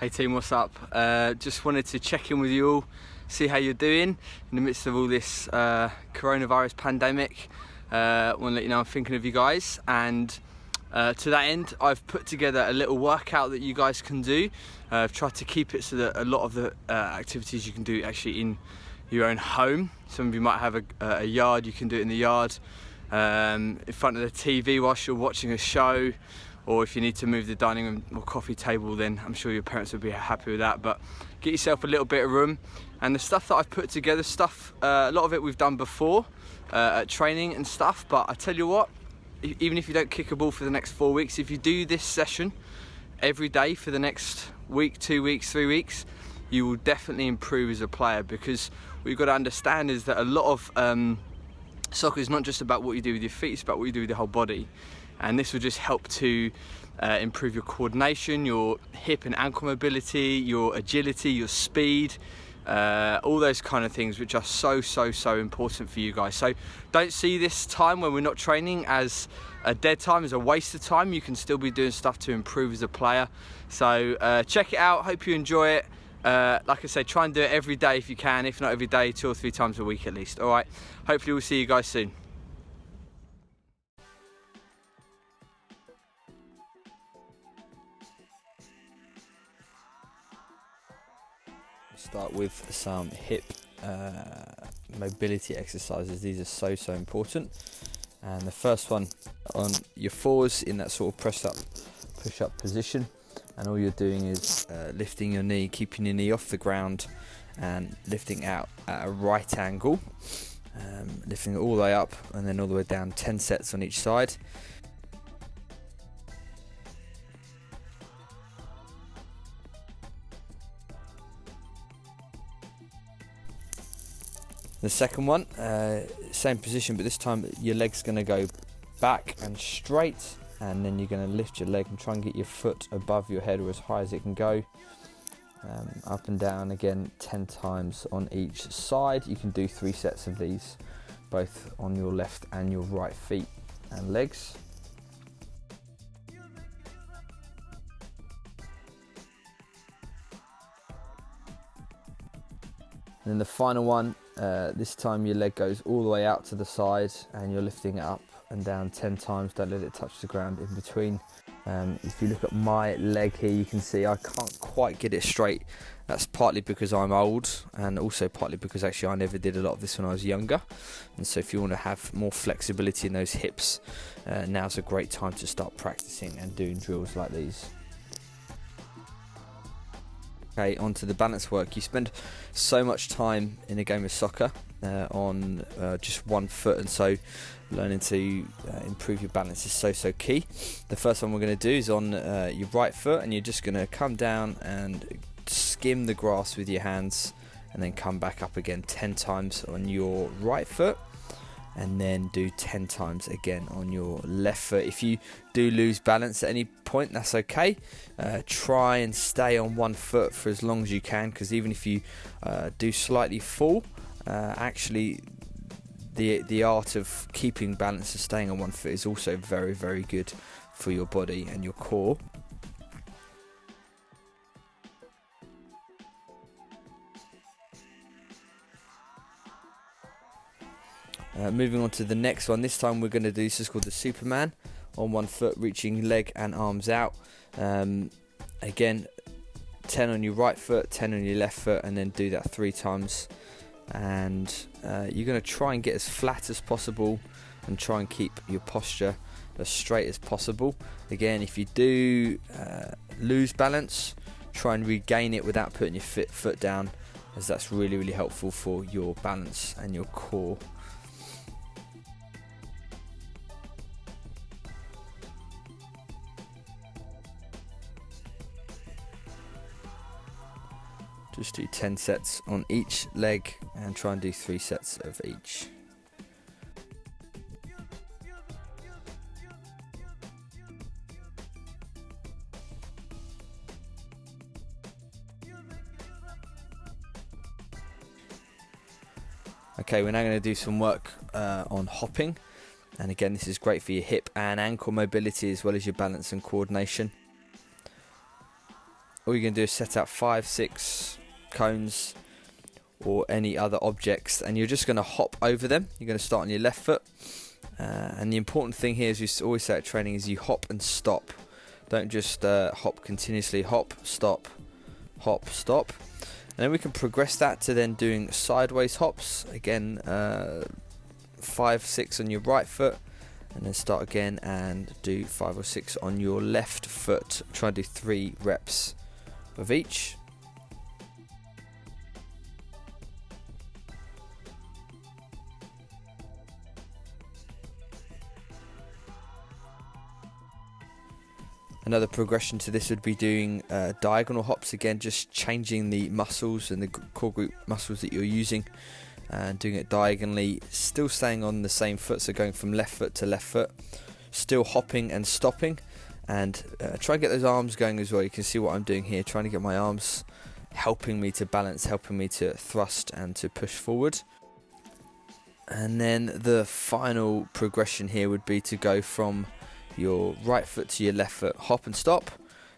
Hey team, what's up? Just wanted to check in with you all, see how you're doing in the midst of all this coronavirus pandemic. Want to let you know I'm thinking of you guys, and to that end I've put together a little workout that you guys can do. I've tried to keep it so that a lot of the activities you can do actually in your own home. Some of you might have a yard, you can do it in the yard, in front of the TV whilst you're watching a show, or if you need to move the dining room or coffee table, then I'm sure your parents would be happy with that. But get yourself a little bit of room. And the stuff that I've put together, a lot of it we've done before at training and stuff, but I tell you what, even if you don't kick a ball for the next 4 weeks, if you do this session every day for the next week, 2 weeks, 3 weeks, you will definitely improve as a player, because what you've got to understand is that a lot of soccer is not just about what you do with your feet, it's about what you do with your whole body. And this will just help to improve your coordination, your hip and ankle mobility, your agility, your speed, all those kind of things which are so important for you guys. So don't see this time when we're not training as a dead time, as a waste of time. You can still be doing stuff to improve as a player. So check it out, hope you enjoy it. Like I say, try and do it every day if you can, if not every day, 2 or 3 times a week at least. All right, hopefully we'll see you guys soon. Start with some hip mobility exercises. These are so important. And the first one on your fours in that sort of push up position, and all you're doing is lifting your knee, keeping your knee off the ground and lifting out at a right angle, lifting it all the way up and then all the way down, 10 sets on each side. The second one, same position, but this time your leg's going to go back and straight, and then you're going to lift your leg and try and get your foot above your head or as high as it can go. Up and down again 10 times on each side. You can do 3 sets of these, both on your left and your right feet and legs. And then the final one, this time your leg goes all the way out to the side and you're lifting it up and down 10 times. Don't let it touch the ground in between. If you look at my leg here, you can see I can't quite get it straight. That's partly because I'm old, and also partly because actually I never did a lot of this when I was younger. And so if you want to have more flexibility in those hips, now's a great time to start practicing and doing drills like these. Okay, on to the balance work. You spend so much time in a game of soccer on just one foot, and so learning to improve your balance is so key. The first one we're going to do is on your right foot, and you're just going to come down and skim the grass with your hands, and then come back up again 10 times on your right foot, and then do 10 times again on your left foot. If you do lose balance at any point, that's okay. Try and stay on one foot for as long as you can, because even if you do slightly fall, actually the art of keeping balance and staying on one foot is also very good for your body and your core. Moving on to the next one. This time we're going to do, this is called the Superman, on one foot, reaching leg and arms out. Again, 10 on your right foot, 10 on your left foot, and then do that 3 times. And you're going to try and get as flat as possible and try and keep your posture as straight as possible. Again, if you do lose balance, try and regain it without putting your foot down, as that's really helpful for your balance and your core. Just do 10 sets on each leg and try and do 3 sets of each. Okay, we're now going to do some work on hopping, and again this is great for your hip and ankle mobility as well as your balance and coordination. all you're going to do is set out 5, 6 cones or any other objects, and you're just going to hop over them. You're going to start on your left foot, and the important thing here, as we always say at training, is you hop and stop. Don't just hop continuously. Hop, stop, stop. And then we can progress that to then doing sideways hops. Again, 5, 6 on your right foot, and then start again and do 5 or 6 on your left foot. Try and do 3 reps of each. Another progression to this would be doing diagonal hops, again just changing the muscles and the core group muscles that you're using and doing it diagonally, still staying on the same foot, so going from left foot to left foot, still hopping and stopping, and try and get those arms going as well. You can see what I'm doing here, trying to get my arms helping me to balance, helping me to thrust and to push forward. And then the final progression here would be to go from your right foot to your left foot, hop and stop,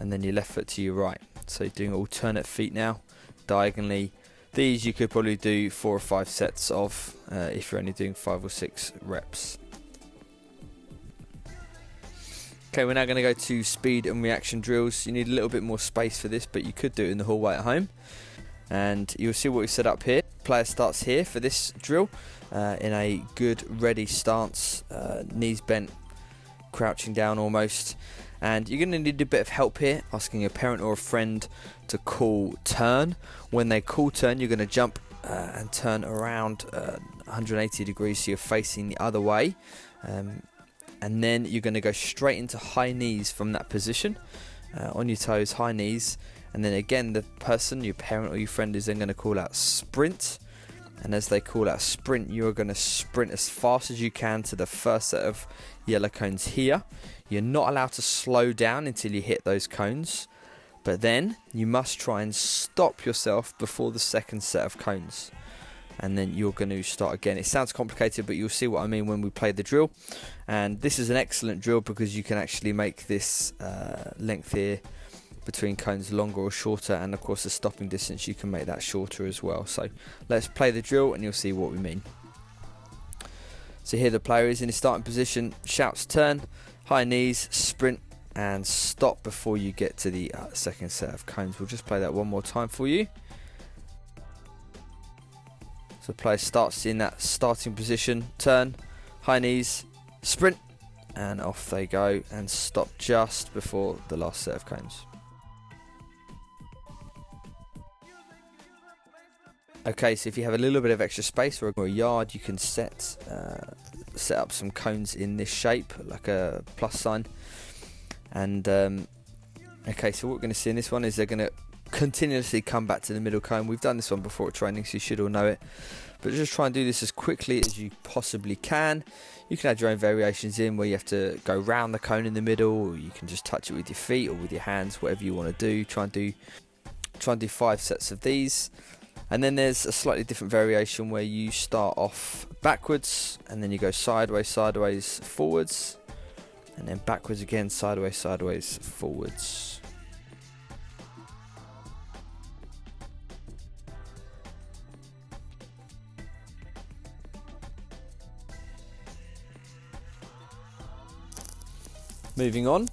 and then your left foot to your right. So doing alternate feet now, diagonally. These you could probably do 4 or 5 sets of if you're only doing 5 or 6 reps. Okay, we're now going to go to speed and reaction drills. You need a little bit more space for this, but you could do it in the hallway at home. And you'll see what we've set up here. Player starts here for this drill in a good ready stance, knees bent, crouching down almost, and you're going to need a bit of help here, asking a parent or a friend to call turn. When they call turn, you're going to jump and turn around 180 degrees so you're facing the other way, and then you're going to go straight into high knees from that position, on your toes, high knees, and then again the person, your parent or your friend, is then going to call out sprint. And as they call out sprint, you're going to sprint as fast as you can to the first set of yellow cones here. You're not allowed to slow down until you hit those cones, but then you must try and stop yourself before the second set of cones, and then you're going to start again. It sounds complicated, but you'll see what I mean when we play the drill. And this is an excellent drill because you can actually make this length here between cones longer or shorter, and of course the stopping distance, you can make that shorter as well. So let's play the drill and you'll see what we mean. So here the player is in his starting position, shouts turn, high knees, sprint and stop before you get to the second set of cones. We'll just play that one more time for you. So the player starts in that starting position, turn, high knees, sprint, and off they go, and stop just before the last set of cones. Okay, so if you have a little bit of extra space or a yard, you can set up some cones in this shape, like a plus sign. And okay, so what we're going to see in this one is they're going to continuously come back to the middle cone. We've done this one before at training, so you should all know it. But just try and do this as quickly as you possibly can. You can add your own variations in where you have to go round the cone in the middle, or you can just touch it with your feet or with your hands, whatever you want to do. Try and do 5 sets of these. And then there's a slightly different variation where you start off backwards and then you go sideways, sideways, forwards, and then backwards again, sideways, sideways, forwards. Moving on,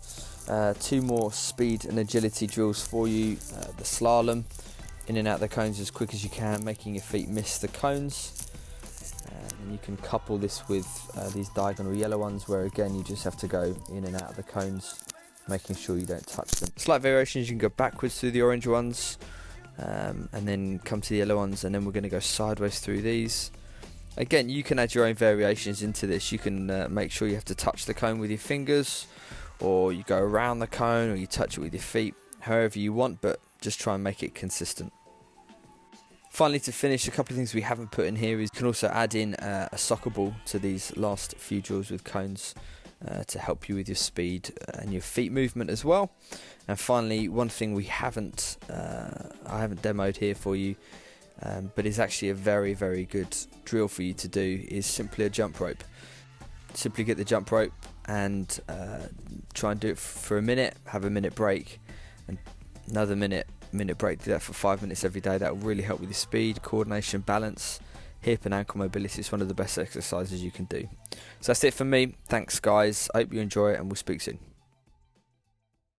2 more speed and agility drills for you. The slalom, in and out the cones as quick as you can, making your feet miss the cones. And you can couple this with these diagonal yellow ones, where again you just have to go in and out of the cones, making sure you don't touch them. Slight variations, you can go backwards through the orange ones, and then come to the yellow ones, and then we're going to go sideways through these. Again, you can add your own variations into this. You can make sure you have to touch the cone with your fingers, or you go around the cone, or you touch it with your feet, however you want, but just try and make it consistent. Finally, to finish, a couple of things we haven't put in here is you can also add in a soccer ball to these last few drills with cones to help you with your speed and your feet movement as well. And finally, one thing I haven't demoed here for you, but is actually a very, very good drill for you to do, is simply a jump rope. Simply get the jump rope and try and do it for a minute, have a minute break, and another minute break. Do that for 5 minutes every day. That will really help with your speed, coordination, balance, hip and ankle mobility. It's one of the best exercises you can do. So that's it for me. Thanks guys, I hope you enjoy it, and we'll speak soon.